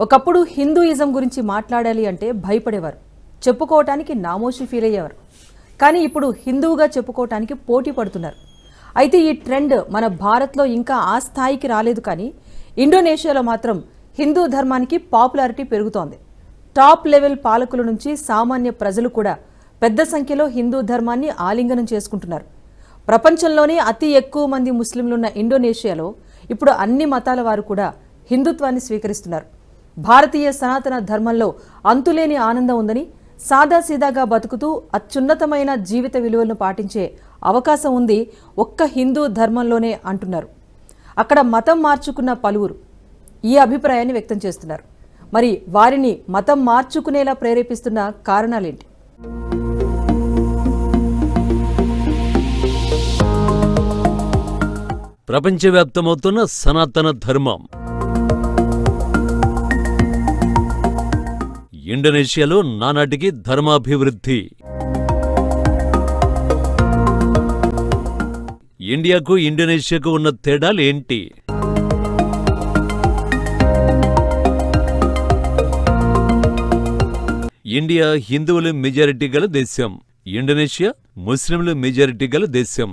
ఒకప్పుడు హిందూయిజం గురించి మాట్లాడాలి అంటే భయపడేవారు, చెప్పుకోవటానికి నామోషి ఫీల్ అయ్యేవారు. కానీ ఇప్పుడు హిందువుగా చెప్పుకోవటానికి పోటీ పడుతున్నారు. అయితే ఈ ట్రెండ్ మన భారత్లో ఇంకా ఆ స్థాయికి రాలేదు. కానీ ఇండోనేషియాలో మాత్రం హిందూ ధర్మానికి పాపులారిటీ పెరుగుతోంది. టాప్ లెవెల్ పాలకుల నుంచి సామాన్య ప్రజలు కూడా పెద్ద సంఖ్యలో హిందూ ధర్మాన్ని ఆలింగనం చేసుకుంటున్నారు. ప్రపంచంలోనే అతి ఎక్కువ మంది ముస్లింలున్న ఇండోనేషియాలో ఇప్పుడు అన్ని మతాల వారు కూడా హిందుత్వాన్ని స్వీకరిస్తున్నారు. భారతీయ సనాతన ధర్మంలో అంతులేని ఆనందం ఉందని, సాదాసీదాగా బతుకుతూ అత్యున్నతమైన జీవిత విలువలను పాటించే అవకాశం ఉంది ఒక్క హిందూ ధర్మంలోనే అంటున్నారు. అక్కడ మతం మార్చుకున్న పలువురు ఈ అభిప్రాయాన్ని వ్యక్తం చేస్తున్నారు. మరి వారిని మతం మార్చుకునేలా ప్రేరేపిస్తున్న కారణాలేంటి? ప్రపంచవ్యాప్తమవుతున్న సనాతన ధర్మం. ఇండోనేషియాలో నానాటికి ధర్మాభివృద్ధి. ఇండియాకు ఇండోనేషియాకు ఉన్న తేడాలేంటి? ఇండియా హిందువులు మెజారిటీ గల దేశం. ఇండోనేషియా ముస్లింలు మెజారిటీ గల దేశం.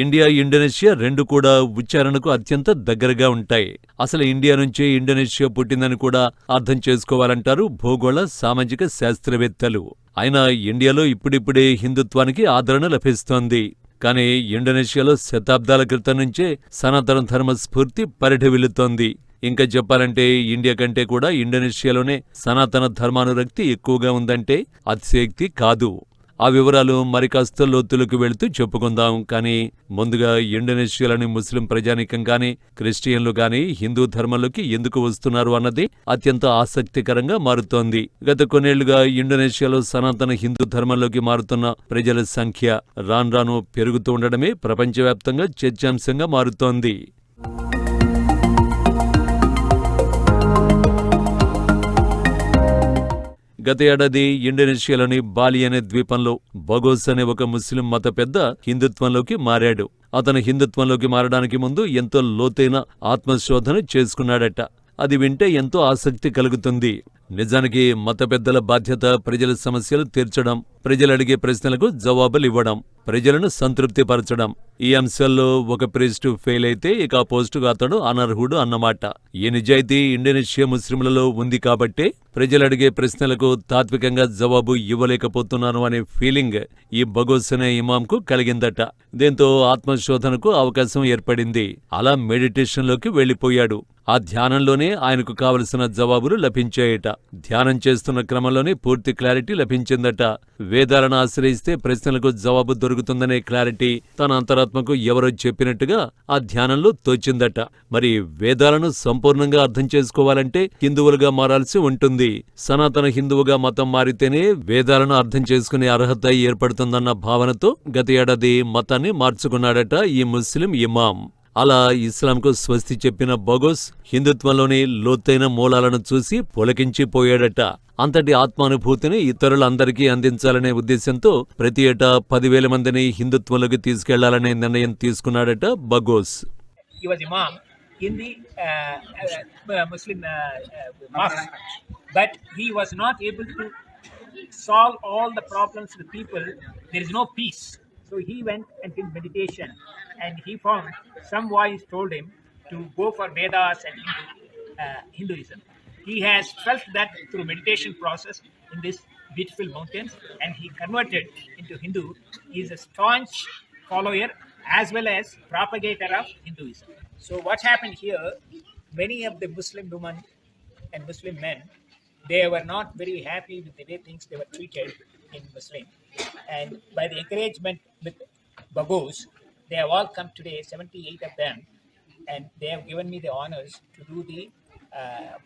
ఇండియా, ఇండోనేషియా రెండు కూడా ఉచ్చారణకు అత్యంత దగ్గరగా ఉంటాయి. అసలు ఇండియా నుంచే ఇండోనేషియా పుట్టిందని కూడా అర్థం చేసుకోవాలంటారు భూగోళ సామాజిక శాస్త్రవేత్తలు. అయినా ఇండియాలో ఇప్పుడిప్పుడే హిందుత్వానికి ఆదరణ లభిస్తోంది. కానీ ఇండోనేషియాలో శతాబ్దాల క్రితం నుంచే సనాతన ధర్మ స్ఫూర్తి పరిఢవిల్లుతోంది. ఇంకా చెప్పాలంటే ఇండియా కంటే కూడా ఇండోనేషియాలోనే సనాతన ధర్మానురక్తి ఎక్కువగా ఉందంటే అతిశయోక్తి కాదు. ఆ వివరాలు మరి కాస్త లోతులకు వెళుతూ చెప్పుకుందాం. కానీ ముందుగా ఇండోనేషియాలోని ముస్లిం ప్రజానీకం గాని, క్రిస్టియన్లు గాని హిందూ ధర్మంలోకి ఎందుకు వస్తున్నారు అన్నది అత్యంత ఆసక్తికరంగా మారుతోంది. గత కొన్నేళ్లుగా ఇండోనేషియాలో సనాతన హిందూ ధర్మంలోకి మారుతున్న ప్రజల సంఖ్య రాను పెరుగుతూ ఉండడమే ప్రపంచవ్యాప్తంగా చర్చాంశంగా మారుతోంది. గత ఏడాది ఇండోనేషియాలోని బాలి అనే ద్వీపంలో బగోస్ అనే ఒక ముస్లిం మత పెద్ద హిందుత్వంలోకి మారాడు. అతను హిందుత్వంలోకి మారడానికి ముందు ఎంతో లోతైన ఆత్మశోధన చేసుకున్నాడట. అది వింటే ఎంతో ఆసక్తి కలుగుతుంది. నిజానికి మత పెద్దల బాధ్యత ప్రజల సమస్యలు తీర్చడం, ప్రజలు అడిగే ప్రశ్నలకు జవాబులివ్వడం, ప్రజలను సంతృప్తిపరచడం. ఈ అంశాల్లో ఒక ప్రీస్టు ఫెయిల్ అయితే ఇక ఆ పోస్టుకు అతడు అనర్హుడు అన్నమాట. ఈ నిజాయితీ ఇండోనేషియా ముస్లింలలో ఉంది కాబట్టే ప్రజలు అడిగే ప్రశ్నలకు తాత్వికంగా జవాబు ఇవ్వలేకపోతున్నాను అనే ఫీలింగ్ ఈ బగోస్ అనే ఇమాంకు కలిగిందట. దీంతో ఆత్మశోధనకు అవకాశం ఏర్పడింది. అలా మెడిటేషన్లోకి వెళ్లిపోయాడు. ఆ ధ్యానంలోనే ఆయనకు కావలసిన జవాబులు లభించాయట. ధ్యానం చేస్తున్న క్రమంలోనే పూర్తి క్లారిటీ లభించిందట. వేదాలను ఆశ్రయిస్తే ప్రశ్నలకు జవాబు దొరుకుతుందనే క్లారిటీ తన అంతరాత్మకు ఎవరో చెప్పినట్టుగా ఆ ధ్యానంలో తోచిందట. మరి వేదాలను సంపూర్ణంగా అర్థం చేసుకోవాలంటే హిందువులుగా మారాల్సి ఉంటుంది. సనాతన హిందువుగా మతం మారితేనే వేదాలను అర్థం చేసుకునే అర్హత ఏర్పడుతుందన్న భావనతో గత ఏడాది మతాన్ని మార్చుకున్నాడట ఈ ముస్లిం ఇమాం. అలా ఇస్లాంకు స్వస్తి చెప్పిన బగోస్ హిందుత్వంలోని లోతైన మూలాలను చూసి పులకించిపోయాడట. అంతటి ఆత్మానుభూతిని ఇతరులందరికీ అందించాలనే ఉద్దేశంతో ప్రతి ఏటా 10,000 మందిని హిందుత్వంలోకి తీసుకెళ్లాలనే నిర్ణయం తీసుకున్నాడట బగోస్. So he went and did meditation, and he found some voice told him to go for Vedas and Hinduism. He has felt that through meditation process in this beautiful mountains, and he converted into Hindu. He is a staunch follower as well as propagator of Hinduism. So what happened here, many of the Muslim women and Muslim men, they were not very happy with the way things they were treated in Muslim. And by the encouragement with Bogos, they have all come today, 78 of them, and they have given me the honors to do the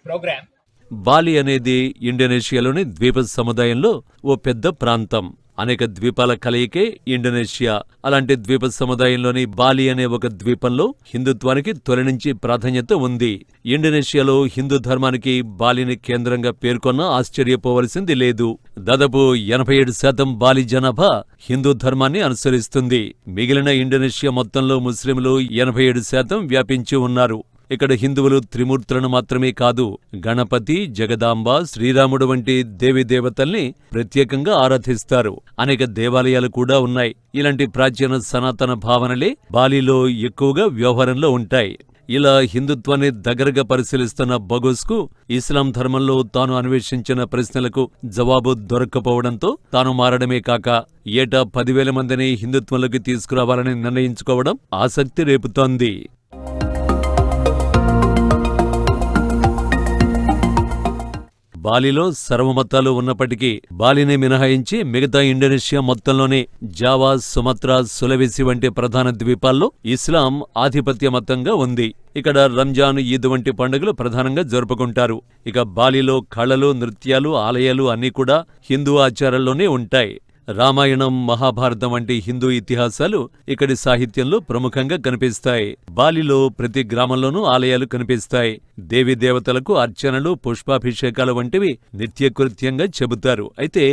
program. Bali అనేది ఇండోనేషియాలోని ద్వీప సముదాయంలో ఓ పెద్ద ప్రాంతం. అనేక ద్వీపాల కలయికే Indonesia. అలాంటి ద్వీప సముదాయంలోని Bali అనే ఒక ద్వీపంలో హిందుత్వానికి తొలి నుంచి ప్రాధాన్యత ఉంది. ఇండోనేషియాలో హిందూ ధర్మానికి బాలిని కేంద్రంగా పేర్కొన్నా ఆశ్చర్యపోవలసింది లేదు. దాదాపు 87% బాలి జనాభా హిందూ ధర్మాన్ని అనుసరిస్తుంది. మిగిలిన ఇండోనేషియా మొత్తంలో ముస్లింలు 87% వ్యాపించి ఉన్నారు. ఇక్కడ హిందువులు త్రిమూర్తులను మాత్రమే కాదు, గణపతి, జగదాంబ, శ్రీరాముడు వంటి దేవతల్ని ప్రత్యేకంగా ఆరాధిస్తారు. అనేక దేవాలయాలు కూడా ఉన్నాయి. ఇలాంటి ప్రాచీన సనాతన భావనలే బాలిలో ఎక్కువగా వ్యవహారంలో ఉంటాయి. ఇలా హిందుత్వాన్ని దగ్గరగా పరిశీలిస్తున్న బగోస్కు ఇస్లాం ధర్మంలో తాను అన్వేషించిన ప్రశ్నలకు జవాబు దొరక్కపోవడంతో తాను మారడమే కాక ఏటా 10,000 మందిని హిందుత్వంలోకి తీసుకురావాలని నిర్ణయించుకోవడం ఆసక్తి రేపుతోంది. బాలిలో సర్వమతాలు ఉన్నప్పటికీ బాలిని మినహాయించి మిగతా ఇండోనేషియా మొత్తంలోనే జావా, సుమత్రా, సులవేసి వంటి ప్రధాన ద్వీపాల్లో ఇస్లాం ఆధిపత్య మతంగా ఉంది. ఇక్కడ రంజాన్, ఈద్ వంటి పండుగలు ప్రధానంగా జరుపుకుంటారు. ఇక బాలిలో కళలు, నృత్యాలు, ఆలయాలు అన్నీ కూడా హిందూ ఆచారాల్లోనే ఉంటాయి. రామాయణం, మహాభారతం వంటి హిందూ ఇతిహాసాలు ఇక్కడి సాహిత్యంలో ప్రముఖంగా కనిపిస్తాయి. బాలిలో ప్రతి గ్రామంలోనూ ఆలయాలు కనిపిస్తాయి. దేవీ దేవతలకు అర్చనలు, పుష్పాభిషేకాలు వంటివి నిత్యకృత్యంగా చెబుతారు. అయితే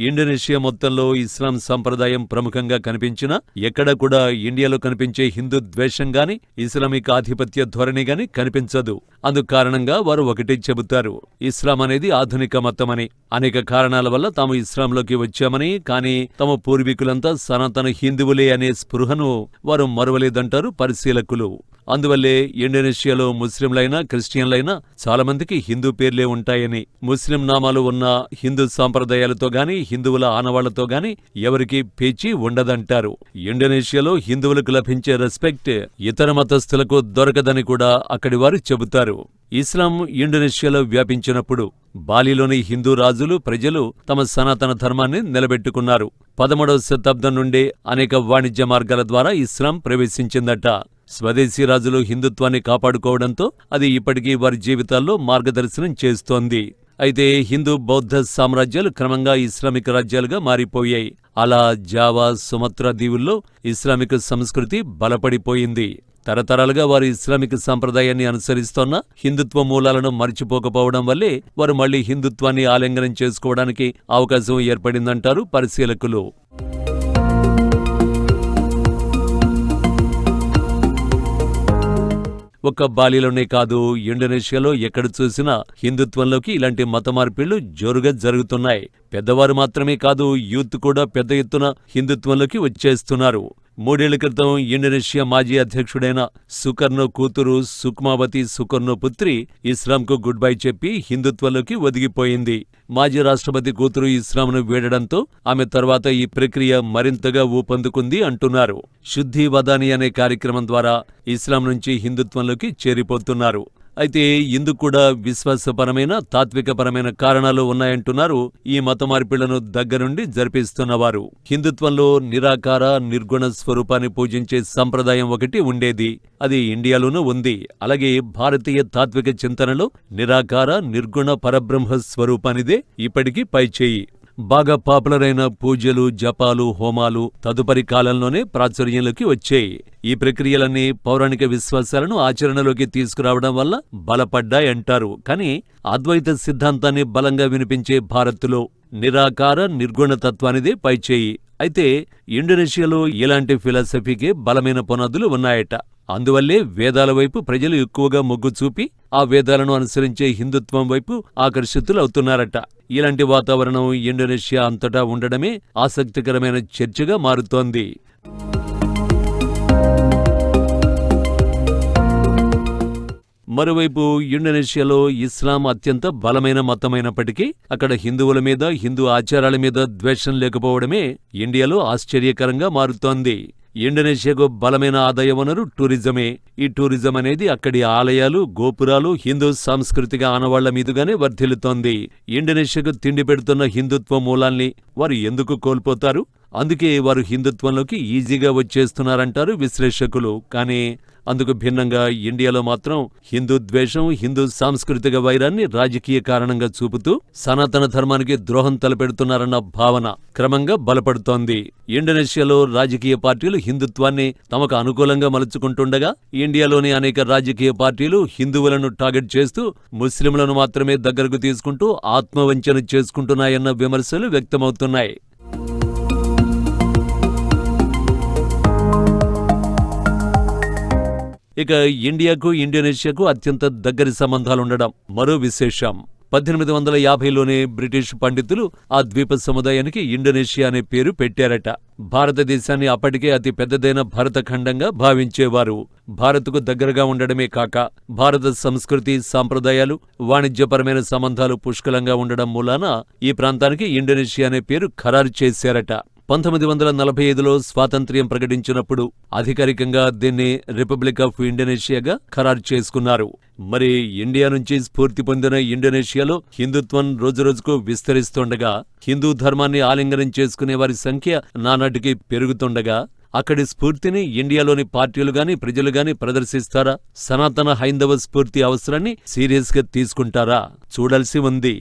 ఇండోనేషియా మొత్తంలో ఇస్లాం సంప్రదాయం ప్రముఖంగా కనిపించినా ఎక్కడ కూడా ఇండియాలో కనిపించే హిందూ ద్వేషం గాని, ఇస్లామిక్ ఆధిపత్య ధోరణి గాని కనిపించదు. అందుకారణంగా వారు ఒకటే చెబుతారు, ఇస్లాం అనేది ఆధునిక మతమని. అనేక కారణాల వల్ల తాము ఇస్లాంలోకి వచ్చామని, కానీ తమ పూర్వీకులంతా సనాతన హిందువులే అనే స్పృహను వారు మరువలేదంటారు పరిశీలకులు. అందువల్లే ఇండోనేషియాలో ముస్లింలైనా, క్రిస్టియన్లైనా చాలా మందికి హిందూ పేర్లే ఉంటాయని, ముస్లిం నామాలు ఉన్న హిందూ సాంప్రదాయాలతో గాని, హిందువుల ఆనవాళ్లతో గాని ఎవరికీ పేచీ ఉండదంటారు. ఇండోనేషియాలో హిందువులకు లభించే రెస్పెక్ట్ ఇతర మతస్థులకు దొరకదని కూడా అక్కడి వారు చెబుతారు. ఇస్లాం ఇండోనేషియాలో వ్యాపించినప్పుడు బాలిలోని హిందూ రాజులు, ప్రజలు తమ సనాతన ధర్మాన్ని నిలబెట్టుకున్నారు. 13వ శతాబ్దం నుండే అనేక వాణిజ్య మార్గాల ద్వారా ఇస్లాం ప్రవేశించిందట. స్వదేశీ రాజులు హిందుత్వాన్ని కాపాడుకోవడంతో అది ఇప్పటికీ వారి జీవితాల్లో మార్గదర్శనం చేస్తోంది. అయితే హిందూ, బౌద్ధ సామ్రాజ్యాలు క్రమంగా ఇస్లామిక్ రాజ్యాలుగా మారిపోయాయి. అలా జావా, సుమత్రా దీవుల్లో ఇస్లామిక్ సంస్కృతి బలపడిపోయింది. తరతరాలుగా వారు ఇస్లామిక్ సంప్రదాయాన్ని అనుసరిస్తోన్న హిందుత్వ మూలాలను మర్చిపోకపోవడం వల్లే వారు మళ్లీ హిందుత్వాన్ని ఆలింగనం చేసుకోవడానికి అవకాశం ఏర్పడిందంటారు పరిశీలకులు. ఒక్క బాలిలోనే కాదు, ఇండోనేషియాలో ఎక్కడ చూసినా హిందుత్వంలోకి ఇలాంటి మత మార్పిళ్లు జోరుగా జరుగుతున్నాయి. పెద్దవారు మాత్రమే కాదు, యూత్ కూడా పెద్ద ఎత్తున హిందుత్వంలోకి వచ్చేస్తున్నారు. 3 ఏళ్ల క్రితం ఇండోనేషియా మాజీ అధ్యక్షుడైన సుకర్నో కూతురు సుక్మావతి సుకర్నో పుత్రి ఇస్లాంకు గుడ్ బై చెప్పి హిందుత్వంలోకి ఒదిగిపోయింది. మాజీ రాష్ట్రపతి కూతురు ఇస్లాంను వీడడంతో ఆమె తర్వాత ఈ ప్రక్రియ మరింతగా ఊపందుకుంది అంటున్నారు. శుద్ధి వదాని అనే కార్యక్రమం ద్వారా ఇస్లాం నుంచి హిందుత్వంలోకి చేరిపోతున్నారు. అయితే ఇందుకు కూడా విశ్వాసపరమైన, తాత్వికపరమైన కారణాలు ఉన్నాయంటున్నారు ఈ మత మార్పిళ్లను దగ్గరుండి జరిపిస్తున్నవారు. హిందుత్వంలో నిరాకార, నిర్గుణ స్వరూపాన్ని పూజించే సంప్రదాయం ఒకటి ఉండేది. అది ఇండియాలోనూ ఉంది. అలాగే భారతీయ తాత్విక చింతనలో నిరాకార, నిర్గుణ పరబ్రహ్మ స్వరూపానిదే ఇప్పటికీ పైచేయి. బాగా పాపులర్ అయిన పూజలు, జపాలు, హోమాలు తదుపరి కాలంలోనే ప్రాచుర్యంలోకి వచ్చాయి. ఈ ప్రక్రియలన్నీ పౌరాణిక విశ్వాసాలను ఆచరణలోకి తీసుకురావడం వల్ల బలపడ్డాయంటారు. కానీ అద్వైత సిద్ధాంతాన్ని బలంగా వినిపించే భారత్లో నిరాకార, నిర్గుణ తత్వానిదే పైచేయి. అయితే ఇండోనేషియాలో ఇలాంటి ఫిలాసఫీకే బలమైన పునాదులు ఉన్నాయట. అందువల్లే వేదాల వైపు ప్రజలు ఎక్కువగా మొగ్గు చూపి ఆ వేదాలను అనుసరించే హిందుత్వం వైపు ఆకర్షితులవుతున్నారట. ఇలాంటి వాతావరణం ఇండోనేషియా అంతటా ఉండడమే ఆసక్తికరమైన చర్చగా మారుతోంది. మరోవైపు ఇండోనేషియాలో ఇస్లాం అత్యంత బలమైన మతమైనప్పటికీ అక్కడ హిందువుల మీద, హిందూ ఆచారాల మీద ద్వేషం లేకపోవడమే ఇండియాలో ఆశ్చర్యకరంగా మారుతోంది. ఇండోనేషియాకు బలమైన ఆదాయ వనరు టూరిజమే. ఈ టూరిజం అనేది అక్కడి ఆలయాలు, గోపురాలు, హిందూ సాంస్కృతిక ఆనవాళ్ల మీదుగానే వర్ధిల్లుతోంది. ఇండోనేషియాకు తిండి పెడుతున్న హిందుత్వ మూలాల్ని వారు ఎందుకు కోల్పోతారు? అందుకే వారు హిందుత్వంలోకి ఈజీగా వచ్చేస్తున్నారంటారు విశ్లేషకులు. కానీ అందుకు భిన్నంగా ఇండియాలో మాత్రం హిందూ ద్వేషం, హిందూ సాంస్కృతిక వైరాన్ని రాజకీయ కారణంగా చూపుతూ సనాతన ధర్మానికి ద్రోహం తలపెడుతున్నారన్న భావన క్రమంగా బలపడుతోంది. ఇండోనేషియాలో రాజకీయ పార్టీలు హిందుత్వాన్ని తమకు అనుకూలంగా మలుచుకుంటుండగా ఇండియాలోని అనేక రాజకీయ పార్టీలు హిందువులను టార్గెట్ చేస్తూ ముస్లింలను మాత్రమే దగ్గరకు తీసుకుంటూ ఆత్మవంచన చేసుకుంటున్నాయన్న విమర్శలు వ్యక్తమవుతున్నాయి. ఇక ఇండియాకు ఇండోనేషియాకు అత్యంత దగ్గరి సంబంధాలుండడం మరో విశేషం. 1850లోనే బ్రిటిష్ పండితులు ఆ ద్వీప సముదాయానికి ఇండోనేషియా అనే పేరు పెట్టారట. భారతదేశాన్ని అప్పటికే అతి పెద్దదైన భరతఖండంగా భావించేవారు. భారత్కు దగ్గరగా ఉండడమే కాక భారత సంస్కృతి, సాంప్రదాయాలు, వాణిజ్యపరమైన సంబంధాలు పుష్కలంగా ఉండడం మూలాన ఈ ప్రాంతానికి ఇండోనేషియా అనే పేరు ఖరారు చేశారట. 1945లో స్వాతంత్ర్యం ప్రకటించినప్పుడు అధికారికంగా దీన్ని రిపబ్లిక్ ఆఫ్ ఇండోనేషియాగా ఖరారు చేసుకున్నారు. మరి ఇండియా నుంచి స్ఫూర్తి పొందిన ఇండోనేషియాలో హిందుత్వం రోజురోజుకు విస్తరిస్తుండగా, హిందూ ధర్మాన్ని ఆలింగనం చేసుకునే వారి సంఖ్య నానాటికి పెరుగుతుండగా, అక్కడి స్ఫూర్తిని ఇండియాలోని పార్టీలు గాని ప్రజలు గాని ప్రదర్శిస్తారా? సనాతన హైందవ స్ఫూర్తి అవసరాన్ని సీరియస్గా తీసుకుంటారా? చూడాల్సి ఉంది.